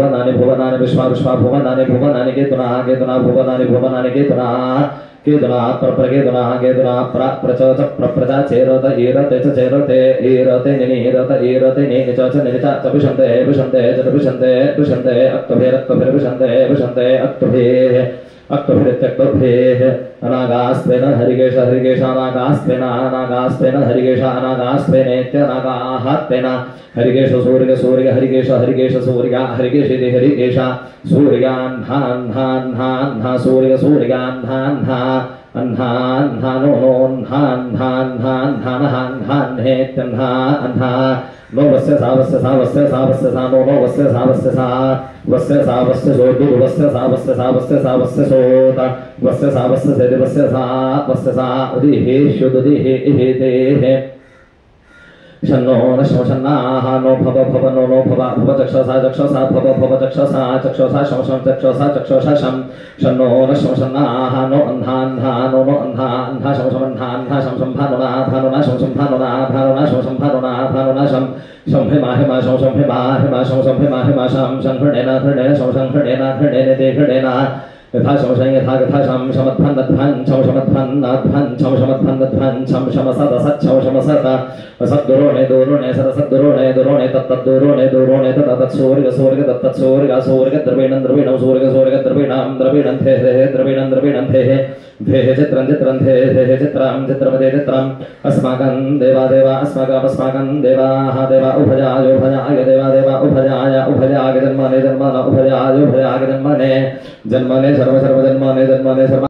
भुवनानि भुवनानि विश्वा विश्वा भुवनानि भुवनानि केतुना केतुना भुवनानि भुवनानि केतुना केतुना प्रप्रकेतुना केतुना प्रप्रचोच प्रप्रचा चेरत ईरते च चेरते ईरते निनीरत ईरते निच च निच च विशन्ते विशन्ते च विशन्ते विशन्ते अक्तभिरक्तभिर्विशन्ते विशन्ते अक्तभिः अक्तभिरित्यक्तभिः अनागास्त्वेन हरिकेश हरिकेश अनागास्त्वेन अनागास्त्वेन हरिकेश अनागास्त्वेनेत्यनागाहात्वेन हरिकेश सूर्य सूर्य हरिकेश हरिकेश सूर्य हरिकेशिति हरिकेश सूर्यान्हा सूर्य सूर्यान्हा अन्हा नो नो अन्हा नो वस्य सा वस्य सा वस्य सा वस्य सा नो नो वस्य सा वस्य सा वस्य सो दु वस्य सा वस्य सा वस्य सा वस्य सोत वस्य सा वस्य से वस्य सा उदिहे शुद्धिहे इहेते शन्नो न शमशन्नाः नो भव भव नो नो भव भव चक्षसा चक्षसा भव भव चक्षसा चक्षसा शमशं चक्षसा चक्षसा शं शन्नो न शमशन्नाः नो अन्धा नो नो अन्धा शमशमन्धा शमशं भानुना भानुना शमशं भानुना भानुना शमशं भानुना भानुना शं हिमा हिमा शमशं हिमा शमशं हिमा शं शंहृणेन हृणेन शमशं हृणेन हृणेन ते हृणेन यथा शमशं यथा यथा शं शमध्वन् शमशमध्वन् शमशमध्वन् शमशमसत् शमशमसत् सद्दुरोणे दूरोणे सदसद्दुरोणे दुरोणे तत्तद्दुरोणे दूरोणे तत्तत् सूर्य सूर्य तत्तत् सूर्य सूर्य द्रवीणं द्रवीणं सूर्य सूर्य द्रवीणं द्रवीणं थे द्रवीणं द्रवीणं थे धेः चित्रं चित्रं धेः चित्रं चित्रमते चित्रम् अस्माकं देवा देवा अस्माकं देवाः देवा उभयाय उभयाय देवा देवा उभयाय उभयाय जन्मने जन्मन उभयाय उभयाय जन्मने जन्मने सर्व सर्व जन्मने जन्मने सर्व